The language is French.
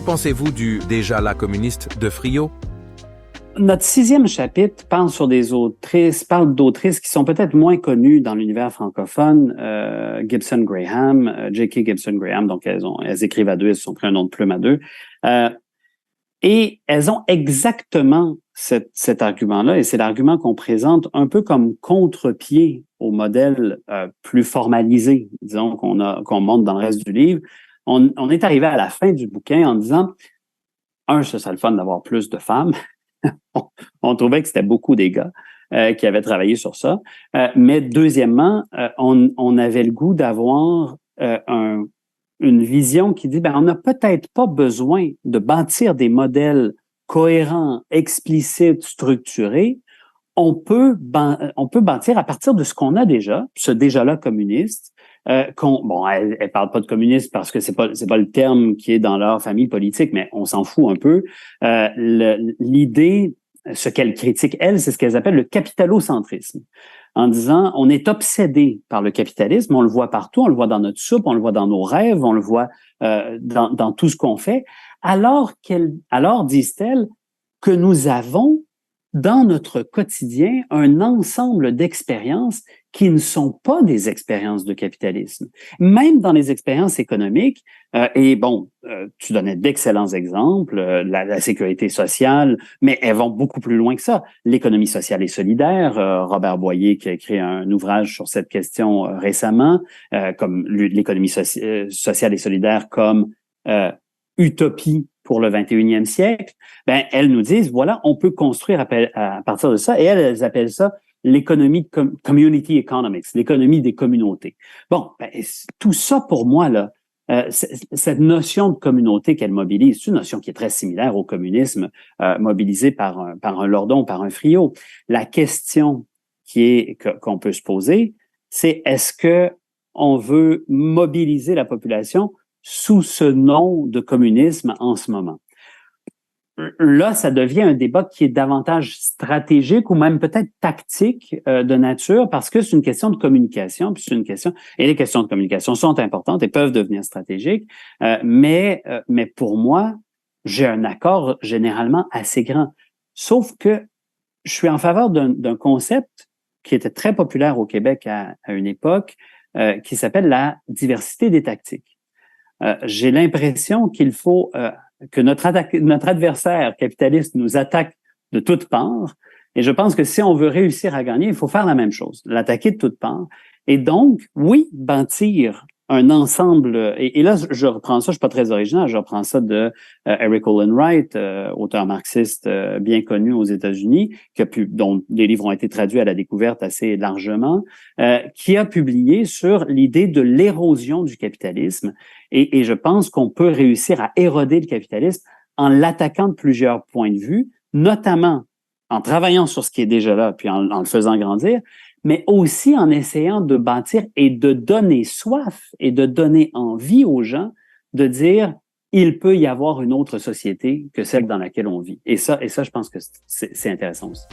Que pensez-vous du déjà là communiste de Friot? Notre 6e chapitre parle d'autrices qui sont peut-être moins connues dans l'univers francophone, Gibson Graham, J.K. Gibson Graham, donc elles écrivent à deux, elles se sont pris un nom de plume à deux. Et elles ont exactement cet argument-là, et c'est l'argument qu'on présente un peu comme contre-pied au modèle plus formalisé, disons, qu'on montre dans le reste du livre. On est arrivé à la fin du bouquin en disant, ce serait le fun d'avoir plus de femmes. On trouvait que c'était beaucoup des gars qui avaient travaillé sur ça. Mais deuxièmement, on avait le goût d'avoir une vision qui dit, on n'a peut-être pas besoin de bâtir des modèles cohérents, explicites, structurés. On peut bâtir à partir de ce qu'on a déjà, ce déjà-là communiste. Elle parle pas de communiste parce que c'est pas le terme qui est dans leur famille politique, mais on s'en fout un peu. L'idée, ce qu'elle critique, elle, c'est ce qu'elle appelle le capitalocentrisme, en disant on est obsédé par le capitalisme, on le voit partout, on le voit dans notre soupe, on le voit dans nos rêves, on le voit dans tout ce qu'on fait, alors disent-elles, que nous avons dans notre quotidien un ensemble d'expériences qui ne sont pas des expériences de capitalisme. Même dans les expériences économiques, tu donnais d'excellents exemples, la sécurité sociale, mais elles vont beaucoup plus loin que ça. L'économie sociale et solidaire, Robert Boyer qui a écrit un ouvrage sur cette question récemment, comme l'économie sociale et solidaire comme utopie pour le 21e siècle, elles nous disent, voilà, on peut construire à partir de ça, et elles appellent ça l'économie de community economics, l'économie des communautés. Tout ça, pour moi, là, cette notion de communauté qu'elle mobilise, c'est une notion qui est très similaire au communisme mobilisé par un Lordon, par un Friot. La question qu'on peut se poser, c'est est-ce que on veut mobiliser la population sous ce nom de communisme en ce moment? Là, ça devient un débat qui est davantage stratégique ou même peut-être tactique de nature parce que c'est une question de communication, puis et les questions de communication sont importantes et peuvent devenir stratégiques, mais pour moi, j'ai un accord généralement assez grand. Sauf que je suis en faveur d'un concept qui était très populaire au Québec à une époque, qui s'appelle la diversité des tactiques. J'ai l'impression qu'il faut que notre adversaire capitaliste nous attaque de toutes parts. Et je pense que si on veut réussir à gagner, il faut faire la même chose, l'attaquer de toutes parts. Et donc, oui, bâtir un ensemble. Et là, je reprends ça, je suis pas très original, je reprends ça de Eric Olin Wright, auteur marxiste bien connu aux États-Unis, dont des livres ont été traduits à la découverte assez largement, qui a publié sur l'idée de l'érosion du capitalisme. Et je pense qu'on peut réussir à éroder le capitalisme en l'attaquant de plusieurs points de vue, notamment en travaillant sur ce qui est déjà là, puis en le faisant grandir, mais aussi en essayant de bâtir et de donner soif et de donner envie aux gens de dire il peut y avoir une autre société que celle dans laquelle on vit. Et ça, je pense que c'est intéressant aussi.